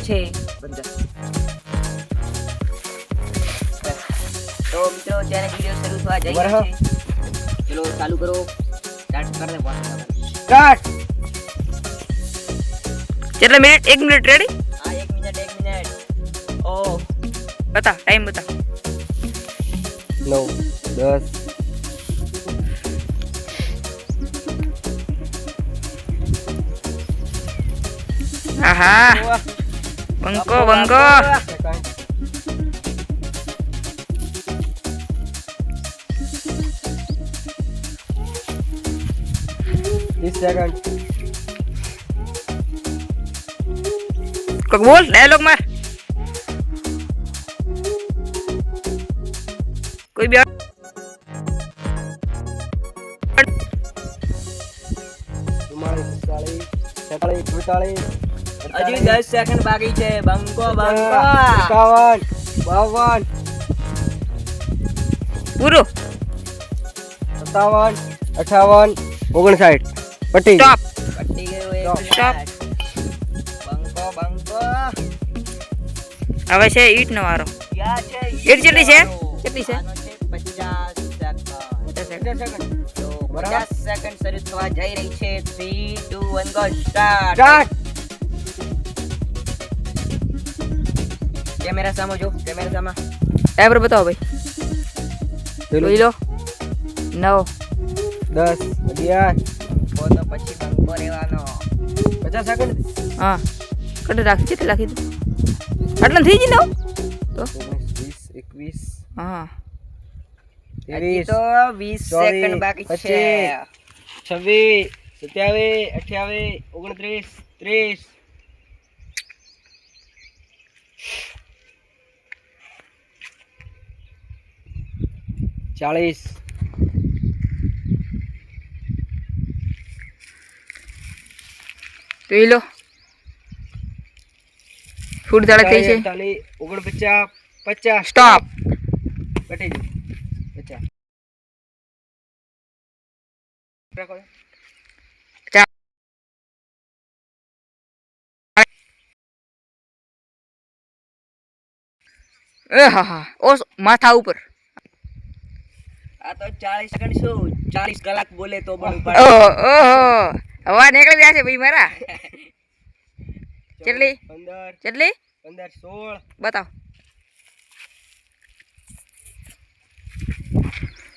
છે બંધ. તો મિત્રો ત્યારે વિડિયો શરૂ થવા જઈ રહ્યો છે. ચલો ચાલુ કરો. સ્ટાર્ટ કર દે. સ્ટાર્ટ. કેટલા મિનિટ? 1 minute ready? હા 1 મિનિટ 1 મિનિટ. ઓ બતા ટાઈમ બતા. 9 10 આહા બંકો બંકો. સેકન્ડ. 30 સેકન્ડ. કોક બોલ ડાયલોગ માર. કોઈ બે 47 હજી 10 સેકન્ડ બાકી છે. બંકો બંકો 51 52 પૂરો. 57 58 59 પટી. સ્ટોપ. પટી ગયું એક Stop. મિનિટ. બંકો બંકો હવે છે ઈટ નો વારો. ક્યાં છે ઈટ કેટલી છે? કેટલી છે? આનો છે 50 સેકન્ડ. 50 સેકન્ડ. તો બરાબર. 50 સેકન્ડ શરૂ થવા જઈ રહી છે. 3 2 1 ગો સ્ટાર્ટ. સ્ટાર્ટ. કેમેરા સામે જો. કેમેરા સામે. ટાઈમર બતાવો ભાઈ. જોઈ લો. 9 10 11 તો પછી બંકો રહેવાનો. 50 સેકન્ડ. હા કટ રાખી કેટલી રાખી દે આટલા થઈ ગઈ ને તો 19 20 હા હજી 21 તો 20 સેકન્ડ બાકી છે. 26 27 28 29 30 40 જોઈ લો. ફૂડ દાડા થઈ છે. 49 50 સ્ટોપ. પટી ગયું 50 રાખો. એ હા હા ઓ માથા ઉપર. આ તો 40 સેકન્ડ શું 40 કલાક બોલે તો પણ ઓહો ઉપાડે. ઓહો હવા નીકળી ગયા છે ભાઈ મારા. કેટલી 15 કેટલી 15 16 બતાવ.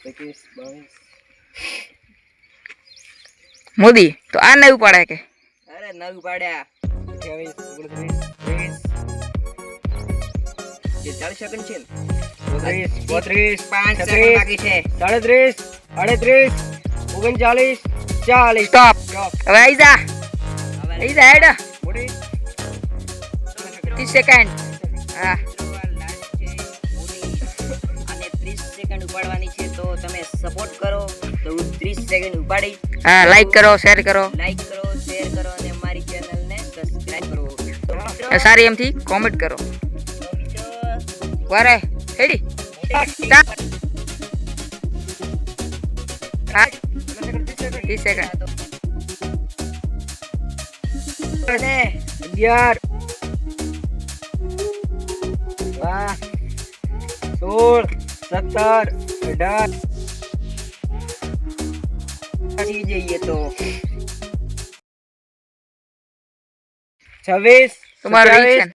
21 22 મોદી તો આ નહીં ઉપાડે કે અરે નવ પાડ્યા. 28 29 જે 40 સેકન્ડ છે ને 30 32 5 સેકન્ડ બાકી છે. 37 38 39 40 સ્ટોપ. હવે આવી જા હવે આવી જા હેડ. મોટી 30 સેકન્ડ. હા લાસ્ટ છે મોટી. અને 30 સેકન્ડ ઉપાડવાની છે તો તમે સપોર્ટ કરો તો હું 30 સેકન્ડ ઉપાડી. હા લાઈક કરો શેર કરો લાઈક કરો શેર કરો અને અમારી ચેનલને સબસ્ક્રાઇબ કરો. તો મિત્રો, સારી એમથી કોમેન્ટ કરો. તો મિત્રો, વારે હેડી મોટી હા 30 સેકન્ડ. અને 11 12 16 17 18 પછી જઈએ તો 26 તમારો રિએક્શન.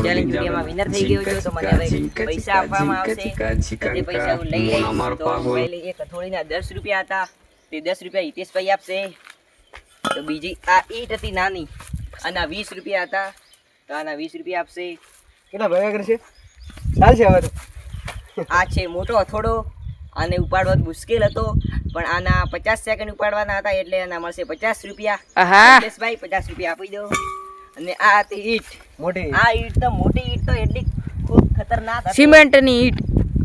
ચેલેન્જ વિડીયોમાં વિનર થઈ ગયો છું તો મને હવે પૈસા આપવામાં આવશે. તો તે પૈસા હું લઈ લઈશ. તો પહેલી એક હથોડીના 10 રૂપિયા હતા તે 10 રૂપિયા હિતેશભાઈ આપશે. તો બીજી આ ઈટ હતી નાની અને આ 20 રૂપિયા હતા તો આના 20 રૂપિયા આપશે. કેટલા ભેગા કરશે ચાલશે હવે તો. આ છે મોટો હથોડો. આને ઉપાડવો મુશ્કેલ હતો પણ આના 50 સેકન્ડ ઉપાડવાના હતા એટલે આના મળશે 50 રૂપિયા. આહા હિતેશભાઈ 50 રૂપિયા આપી દો. અને આ હતી ઈટ. મોટી આ ઈટ તો મોટી ઈટ તો એટલી ખૂબ ખતરનાક હતી. સિમેન્ટની ઈટ.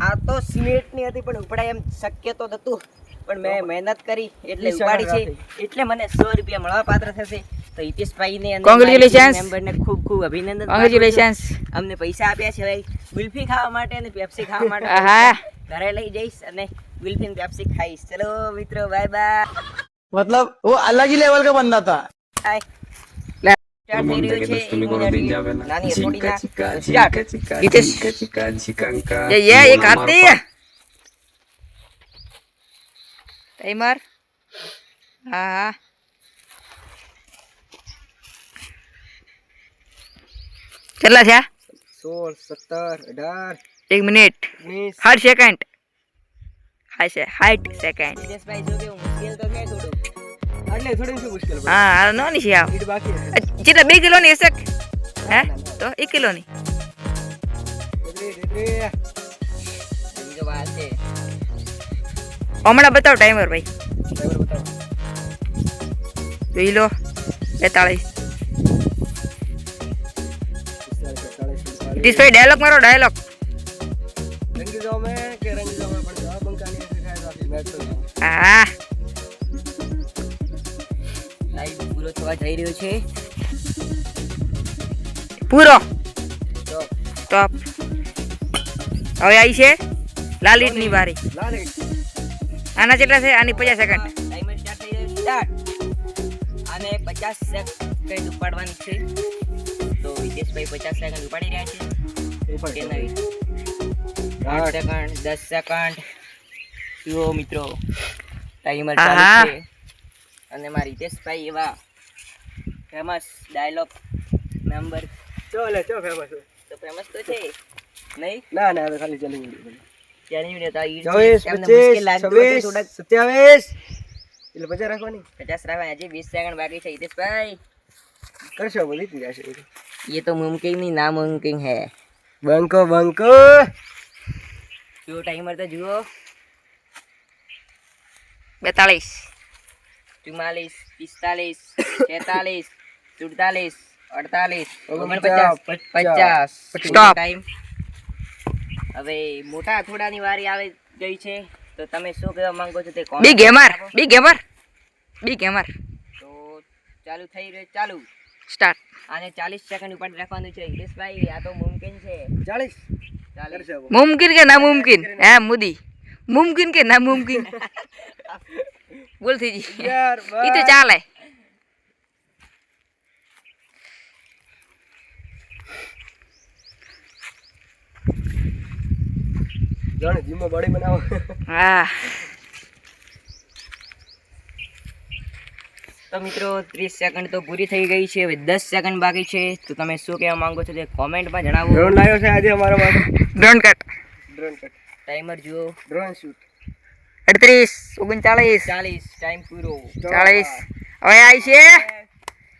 આ તો સિમેન્ટની હતી પણ ઉપડાય એમ શક્ય તો નતું પણ મેં મહેનત કરી એટલે 30 ઉપાડી છે સેકન્ડ એટલે મને 100 રૂપિયા મળવા પાત્ર થશે. તો હિતેશભાઈને અને Congratulations. મારી મેમ્બરને ખૂબ ખૂબ અભિનંદન. કોંગ્રેચ્યુલેશન્સ. અમને પૈસા આપ્યા છે ભાઈ, ગુલ્ફી ખાવા માટે અને પેપ્સી ખાવા માટે. આહા ઘરે લઈ જઈશ અને ગુલ્ફીન પેપ્સી ખાઈશ. ચલો મિત્રો, બાય બાય. मतलब वो अलग ही लेवल का बंदा था. સ્ટાર્ટ થઈ રહ્યું છે. નાની હથોડીના સ્ટાર્ટ. હિતેશ ये एक आती है टाइमर. हाँ हाँ કેટલા થયા? 16, 17, 18, 1 મિનિટ 19. 60 સેકન્ડ. 60 સેકન્ડ. હિતેશભાઈ જો કેવું મુશ્કેલ તો છે થોડું. એટલે થોડી શું મુશ્કેલ પડે. હા નો ની છે આવ. ઈટ બાકી છે. જેટલા 2 કિલો ની હશે હે તો 1 કિલો ની. રેડી. હજી તો વાર છે. હમણાં બતાવો ટાઈમર ભાઈ. ડ્રાઈવર બતાવો. જોઈ લો 42. હિતેશભાઈ ડાયલોગ મારો ડાયલોગ. रंगी जाओ मैं के रंगी जाओ मैं पण जवाब बंका नहीं सिखाया तो आपकी मैच तो હા લાઈવ પૂરો થવા જઈ રહ્યો છે. પૂરો તો ટોપ. હવે આવી છે લાલ ઈટની વારી. लाल આના કેટલા છે? આની 50 સેકન્ડ. ટાઈમર સ્ટાર્ટ થઈ રહ્યો છે. સ્ટાર્ટ. અને 50 સેકન્ડ ઉપાડવાની છે. તો હિતેશભાઈ 50 સેકન્ડ ઉપાડી રહ્યા છે. ऊपर કે નહીં? 8 સેકન્ડ, 10 સેકન્ડ. જુઓ મિત્રો, ટાઈમર ચાલુ આહા. છે. અને મારા હિતેશભાઈ એવા ફેમસ ડાયલોગ નંબર चलो चलो फेमस તો ફેમસ તો છે નહીં. ना ना तो खाली चली गई ત્યાંની video તો આ ઈટ 24 છે. એમને મુશ્કેલ 25 લાગતું હતું 26 થોડાક. 27 એટલે 50 રાખવાની 50 રાખવા. હજી 20 સેકન્ડ બાકી છે હિતેશભાઈ. કરશો બોલી તી જશે ये तो मुमकिन नहीं नामुमकिन है. બંકો બંકો જો ટાઈમર તો જુઓ. 42 44, 45, 46, 47, 48, 49, 50. Stop. ટાઈમ. હવે મોટા થોડાની વારી આવે ગઈ છે. તો તમે શું કહેવા માંગો છો તે comment બિગ ગેમર આપો. Big gamer big gamer. તો ચાલુ થઈ રહ્યું. ચાલુ. સ્ટાર્ટ. આને 40 સેકન્ડ ઉપર રાખવાનું છે હિતેશભાઈ. આ તો મુમકિન છે. 40 ચાલીસ. કરશે હવે મુમકિન કે નામુમકિન? હે મુદી મુમકિન કે નામુમકિન? બોલ થઈ જી. 11 ઈ તો ચાલે. જાણે જીમમાં બોડી બનાવો હા તો મિત્રો 30 સેકન્ડ તો પૂરી થઈ ગઈ છે. હવે 10 સેકન્ડ બાકી છે. તો તમે શું કહેવા માંગો છો તે કોમેન્ટમાં જણાવો. ડ્રોન લાવ્યો છે આજે અમારા માટે drone cut. Drone cut timer જુઓ. Drone shoot 38 39 40. ટાઈમ પૂરો. 40. હવે આવી છે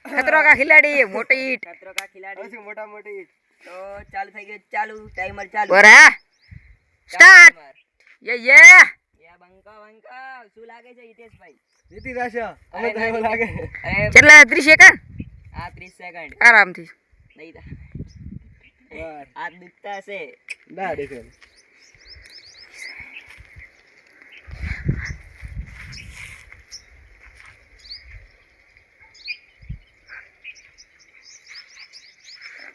ખતરો કા ખિલાડી મોટી ઈટ. ખતરો કા ખિલાડી. સૌથી મોટા મોટી તો ચાલુ થઈ ગયું. ચાલુ. ટાઈમર ચાલુ. બરા સ્ટાર્ટ. યે યા બંકા શું લાગે છે હિતેશભાઈ? જીતી જશે અમે તો એવું લાગે અરે કેટલા 30 સેકન્ડ આ 30 સેકન્ડ આરામથી. નહીં થા. વાર હાથ દુખતા હશે. ના દેખો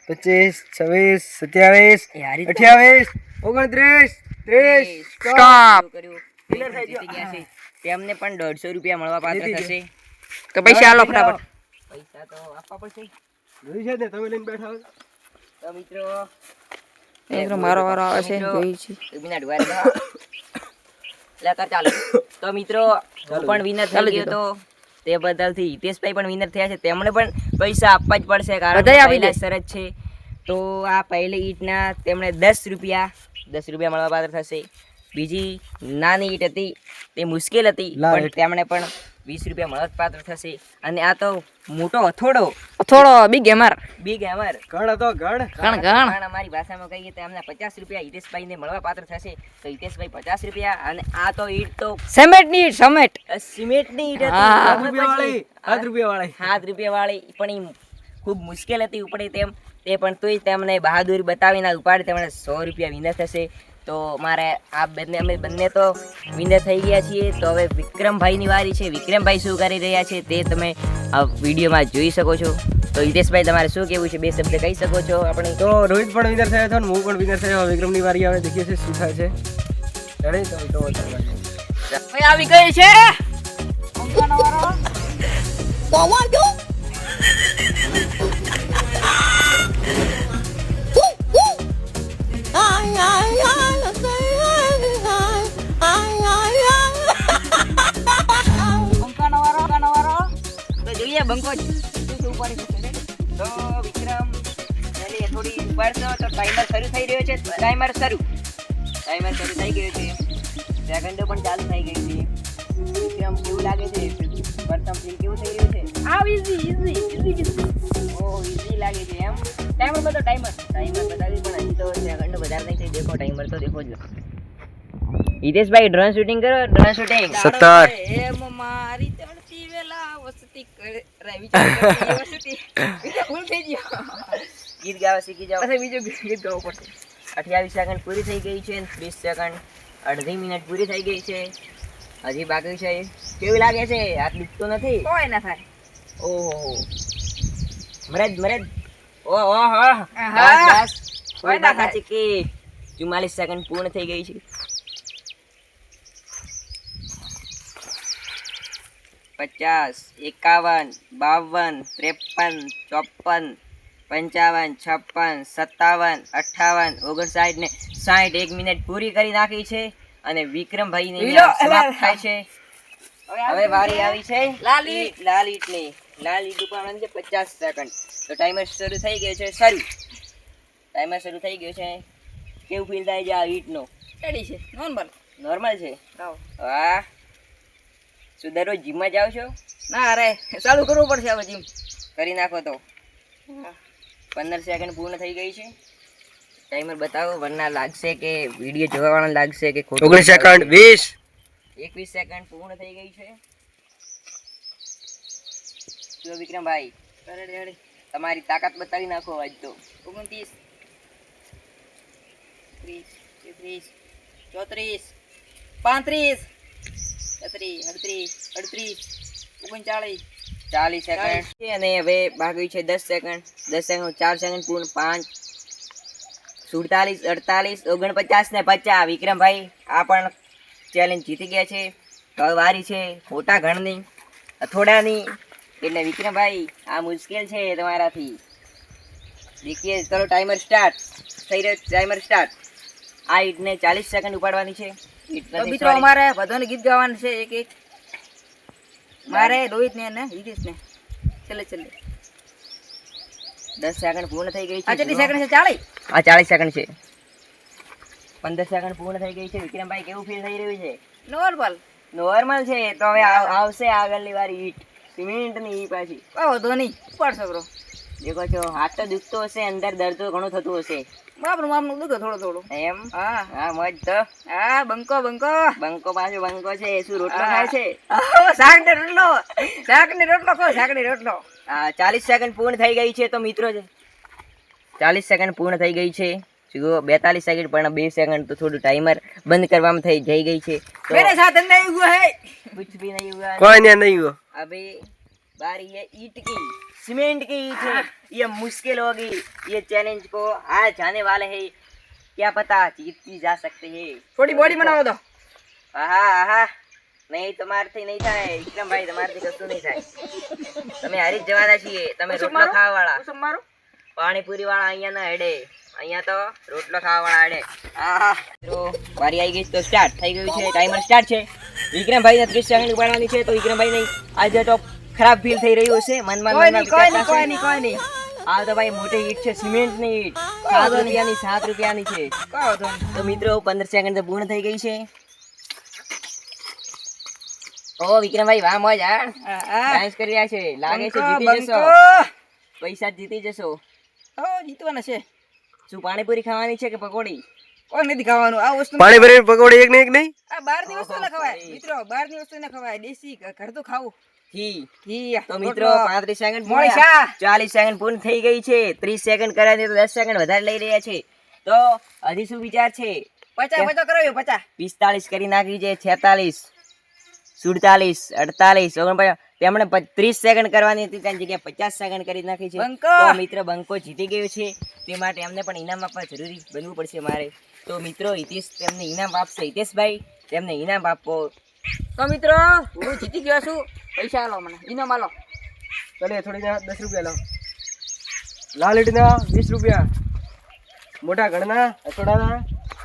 પચીસ 26 27 યાર ઈ તો 28 29 30 Stop. કર્યું. Winner થઈ જીતી ગયા છે. તેમને પણ 150 રૂપિયા મળવા પાત્ર જીતી થશે. તો પૈસા આલો ફટાફટ. પૈસા તો આપવા પડશે. જોઈ છે ને તમે લઈને બેઠા હોય તો મિત્રો મિત્રો મારો વારો આવે છે જોઈ છે. એક મિનિટ વારે દો. લે કર ચાલુ. તો મિત્રો હું પણ વિનર થઈ ગયો તો તે બદલથી હિતેશભાઈ પણ વિનર થયા છે. તેમણે પણ પૈસા આપવા જ પડશે કારણ કે બધાય આપી પહેલા દે. શરત છે. તો આ પહેલી ઈંટના તેમણે 10 રૂપિયા મળવા પાત્ર થશે. બીજી નાની ઈંટ હતી તે મુશ્કેલ હતી લાવ પણ ઈંટ. તેમણે પણ 20 રૂપિયા મળવા પાત્ર થશે. અને આ તો મોટો હથોડો થોડો બિગ ગેમર બિગ હેમર ગણ હતો ગણ ગણ ગણ. પણ અમારી ભાષામાં કહીએ તો એમને 50 રૂપિયા હિતેશભાઈને મળવા પાત્ર થશે. તો હિતેશભાઈ 50 રૂપિયા અને આ તો ઈંટ તો સમેટ ની સમેટ. સિમેન્ટની ઈંટ હતી. હા. એમાં 7 રૂપિયા વાળી પછી 7 રૂપિયા વાળી 7 રૂપિયા વાળી પણ ઈ ખૂબ મુશ્કેલ હતી ઉપડે તેમ. તે પણ તોય તેમને બહાદુરી બતાવીને ઉપાડી તેમણે 100 રૂપિયા વિનર થશે. તો મારે આ અમે બંને તો વિનર થઈ ગયા છીએ. તો હવે વિક્રમભાઈની વારી છે. વિક્રમભાઈ શું કરી રહ્યા છે તે તમે આ વિડીયોમાં જોઈ શકો છો. તો હિતેશભાઈ તમારે શું કહેવું છે? 2 શબ્દ કહી શકો છો આપણે. તો રોહિત પણ વિનર થયો હતો ને હું પણ વિનર થયો. વિક્રમની વારી આવે દેખીએ છે શું થાય છે. રેડી તો વધારે લાગે. ભાઈ આવી ગઈ છે બંકાનો વારો. બંકાનો વારો. તો જોઈએ બંકો શું ઉપાડી શકશે રે. તો વિક્રમ પહેલી થોડી ઉપાડશો તો ટાઈમર શરૂ થઈ રહ્યો છે. ટાઈમર શરૂ થઈ ગયું છે. સેકન્ડો પણ ચાલુ થઈ ગઈ છે. વિક્રમ કેવું લાગે છે? પ્રથમ ફીલ કેવું થઈ રહ્યું છે? ઈઝી લાગે છે એમ. ટાઈમર બતાવી પણ હજી તો સેકન્ડો વધારે નહીં થઈ. દેખો ટાઈમર તો દેખો જ. હિતેશભાઈ ડ્રોન શૂટિંગ કરો. ડ્રોન શૂટિંગ 17 એમ મારી ચડતી વેલા વસતી કરે વિચાર વસતી ભૂલ થઈ ગયો. ગીત ગાવા શીખી જાઓ. પછી બીજું ગીત ગાવું પડશે. 28 સેકન્ડ પૂરી થઈ ગઈ છે. 30 સેકન્ડ, અડધી મિનિટ પૂરી થઈ ગઈ છે. હજી બાકી છે. કેવું લાગે છે? હાથ દુખતો નથી? કોઈ ના થાય. ઓહો મરદ ઓહો આહા. બસ કોઈ કોઈ ના બાકા થાય. છે કે 44 સેકન્ડ પૂર્ણ થઈ ગઈ છે. 50, 51, 52, 53, 54, 55, 56, 57, 58, 59 ને 60 1 મિનિટ પૂરી કરી નાખી છે. અને વિક્રમભાઈ ને વીલો, સમાપ્ત થાય છે. હવે વારી આવી છે લાલ ઈંટ. લાલ ઈંટ ઉપાડવાની છે 50 સેકન્ડ. તો ટાઈમર શરૂ થઈ ગયો છે. કેવું ફીલ થાય છે આ ઈંટનો? રેડી છે નોર્મલ છે. લાવો. વાહ, શું દરરોજ જીમમાં જાઓ છો? ના અરે ચાલુ કરવું પડશે હવે જીમ. કરી નાખો તો. 15 સેકન્ડ પૂર્ણ થઈ ગઈ છે. ટાઈમર બતાવો, વરના લાગશે કે વિડીયો જોવા વાળા લાગશે કે ખોટું. 19 સેકન્ડ 20 21 સેકન્ડ પૂર્ણ થઈ ગઈ છે. જો વિક્રમભાઈ રેડી. તમારી તાકાત બતાવી નાખો આજ તો. 29 30 33 34 35 36 38 39 40 સેકન્ડ છે. અને હવે બાકી છે 10 સેકન્ડ. 10 સેકન્ડ 4 સેકન્ડ પૂર્ણ. 5 47 48 49 ને 50. વિક્રમભાઈ આ પણ ચેલેન્જ જીતી ગયા છે. હવે વારી છે મોટા ઘણની, અથોડાની. એટલે વિક્રમભાઈ આ મુશ્કેલ છે તમારાથી. દેખીએ ચલો ટાઈમર સ્ટાર્ટ થઈ રહ્યો. Timer start. આ ઈંટને 40 સેકન્ડ ઉપાડવાની છે. ઈંટ તો નથી, મિત્રો sorry. અમારે બધાને ગીત ગાવાનું છે એક એક. મારે રોહિત ને હિતેશ ને છેલ્લે 10 સેકન્ડ પૂર્ણ થઈ ગઈ આ છે. કેટલી સેકન્ડ છે? 40. આ 40 સેકન્ડ છે. 15 સેકન્ડ પૂર્ણ થઈ ગઈ છે. વિક્રમભાઈ કેવું ફીલ થઈ રહ્યું છે? નોર્મલ છે. તો હવે આવશે આગળની વારી ઈટ સિમેન્ટની. ઈ પાછી કોઈ વાંધો નહીં, ઉપાડશો બ્રો. દેખો છો હાથ તો દુખતો હશે, અંદર દર્દ તો ઘણું થતું હશે માપનું દુખે થોડું. એમ. હા હા મોજ તો. હા બંકો બંકો પાછો બંકો છે. શું રોટલો ખાય છે? શાક ને રોટલો ખો. 40 સેકન્ડ પૂર્ણ થઈ ગઈ છે. તો મિત્રો 40 સેકન્ડ પૂર્ણ થઈ ગઈ છે. જુઓ 42 સેકન્ડ પણ 2 સેકન્ડ તો થોડું ટાઈમર બંધ કરવામાં જઈ ગઈ છે. તો मेरे साथ नहीं हुआ है. कुछ भी नहीं हुआ. કોઈ ને નહીં હો. अभी बारी है ईंट की, सीमेंट की ईंट है. ये मुश्किल होगी. ये चैलेंज को आज जाने वाले हैं. क्या पता जीत भी जा सकते हैं. थोड़ी बॉडी बनाओ दो. આહા નહીં, તમારથી નહીં થાય વિક્રમભાઈ. તમારથી કશું નહીં થાય. તમે હારી જ જવાના છીએ. તમે રોટલો ખાવા વાળા, मारो. પાણીપુરી વાળા અહીંયા ના હેડે. અહીંયા તો રોટલો ખાવા વાળા હેડે. આહા મિત્રો વારી આવી ગઈ તો સ્ટાર્ટ થઈ ગયું છે. ટાઈમર સ્ટાર્ટ છે. વિક્રમભાઈને 30 સેકન્ડ ઉપાડવાની છે. તો વિક્રમભાઈ નહીં આજે તો ખરાબ ફીલ થઈ રહ્યું હશે મનમાં. कोई नहीं. આ તો ભાઈ મોટી ઈંટ છે, સિમેન્ટની ઈંટ. 7 રૂપિયાની 7 રૂપિયાની છે. તો મિત્રો 15 સેકન્ડ તો પૂર્ણ થઈ ગઈ છે. ઓ વિક્રમભાઈ વાહ મોજ. ડાન્સ કરી રહ્યા છે. લાગે છે જીતી જશો. પૈસા જીતી જશો. જીતવાના છે. શું પાણીપુરી ખાવાની છે કે પકોડી? કોઈ નથી ખાવાનું આ વસ્તુ. પાણી ભરીને પકોડી એક ને એક નહીં. આ બહારની વસ્તુ ના ખવાય મિત્રો. બહારની વસ્તુ ના ખવાય. દેશી ઘર તો ખાવું. તો મિત્રો 35 સેકન્ડ મોડી શા. 40 સેકન્ડ પૂર્ણ થઈ ગઈ છે. 30 સેકન્ડ કરાવી તો 10 સેકન્ડ વધારે લઈ રહ્યા છે. તો હજી શું વિચાર છે? 50 કરાવ્યો 50. 45 કરી નાખી છે. 46 47 48 49 તેમણે 30 સેકન્ડ કરવાની હતી તેની જગ્યાએ 50 સેકન્ડ કરી નાખી છે. બંકો! તો મિત્ર બંકો જીતી ગયો છે, તે માટે એમને પણ ઇનામ આપવા જરૂરી બનવું પડશે મારે. તો મિત્રો હિતેશ તેમને ઇનામ આપશે. હિતેશભાઈ તેમને ઇનામ આપો. તો મિત્રો હું જીતી ગયો છું. પૈસા આલો મને, ઇનામ આલો. ચલે થોડીના 10 રૂપિયા લાવ. લાલ ઈંટના 20 રૂપિયા, મોટા ઘડના અથોડાના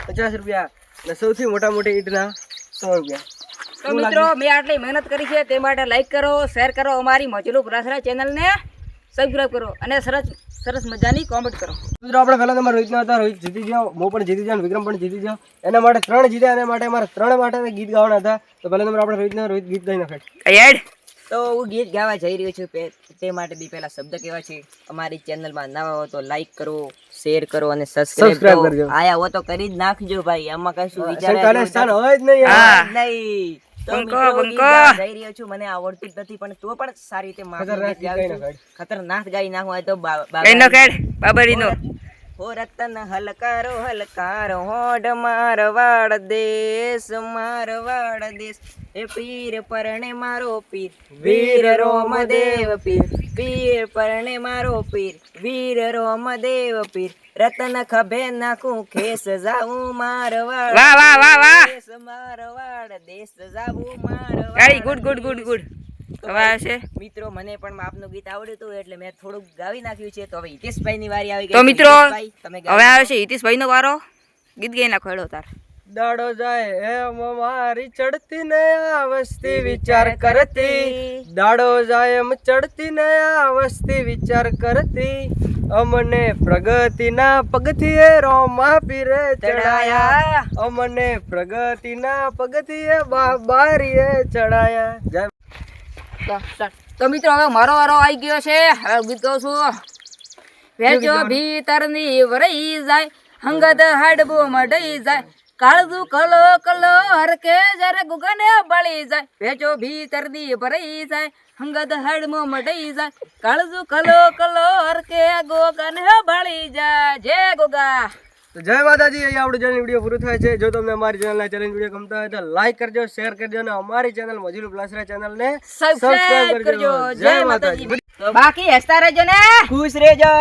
50 રૂપિયા અને સૌથી મોટી ઈંટના 100 રૂપિયા. તો મિત્રો મેં આટલી મહેનત કરી છે તે માટે લાઈક કરો, શેર કરો, અમારી મજલું પ્રાસરા ચેનલને સબસ્ક્રાઇબ કરો અને સરસ મજાની કોમેન્ટ કરો. મિત્રો આપણે પહેલા નંબર રોહિતનો હતા. રોહિત જીતી ગયો, હું પણ જીતી ગયો, વિક્રમ પણ જીતી ગયો. એના માટે 3 જીત્યા. એના માટે અમારે 3 માટે ગીત ગાવાના હતા. તો પહેલા નંબર આપણે રોહિત ગીત ગાઈ નાખે. તો હું ગીત ગાવા જઈ રહ્યો છું. તે માટે બી પહેલા શબ્દ કેવા છે, અમારી ચેનલમાં નવા હો તો લાઈક કરો, શેર કરો અને Subscribe સબસ્ક્રાઇબ કરજો. આયા હો તો કરી જ નાખજો ભાઈ. આમાં કશું શંકાને સ્થાન વિચાર હોય જ નહીં યાર. નહીં. તો બંકો, મિત્રો, હું ગીત બંકો. ગાવા જઈ રહ્યો છું. મને આવડતું જ નથી પણ તો પણ સારી રીતે માપનું ખતરનાક ગીત ગીત ગાઈ ગાઉં છું. નાખ. ખતરનાક ગાઈ નાખું હોય તો બાબરીનો હો રતન હલકારો હોડ મારવાડ દેશ એ પીર પરણે મારો પીર વીર રોમદેવ પીર પરણે મારો પીર વીર રોમદેવ પીર રતન ખભે નાખું ખેસ જાવું મારવાડ વાહ, વાહ, વાહ, વાહ. દેશ મારવાડ દેશ જાવું મારવાડ. ગાડી ગુડ. હવે આવશે. મિત્રો મને પણ આપનું ગીત આવડ્યું હતું એટલે મેં થોડુંક ગાવી નાખ્યું છે. તો હવે હિતેશભાઈ ની વારી આવી ગઈ. તો મિત્રો હિતેશભાઈ, તમે ગાઈ હવે નાખો. આવશે હિતેશભાઈ નો વારો. ગીત ગાઈ નાખો હેડો તાર. દાડો જાય એમ મારી ચડતી ને આ વસ્તી વિચાર કરતી. દાડો જાય એમ ચડતી ને આ વસ્તી વિચાર કરતી. અમને પ્રગતિના પગથિયે રોમા પીરે ચડાયા. અમને પ્રગતિના પગથિયે બારીએ ચડાયા. જય તો મિત્રો હવે મારો વારો આવી ગયો છે. હવે ગીત ગાઉં છું. વેચો ભીતરની વરઈ જાય, હંગત હાડબો મડઈ જાય, કાળજુ કલો કલો હરકે જરે ગુગને બળી જાય. વેચો ભીતરની વરઈ જાય, હંગત હાડબો મડઈ જાય, કાળજુ કલો કલો હરકે ગોગને બળી જાય. જય ગોગા. તો જય માતાજી. અહીંયા આપણું ચેનલ વિડીયો પૂરું થાય છે. જો તમને અમારી ચેનલના ચેલેન્જ વિડીયો ગમતા હોય તો લાઈક કરજો, શેર કરજો અને અમારી ચેનલ મજૂર પ્લાસરા ચેનલને સબસ્ક્રાઇબ કરજો. જય માતાજી. બાકી હસતા રહેજો ને. ખુશ રહેજો.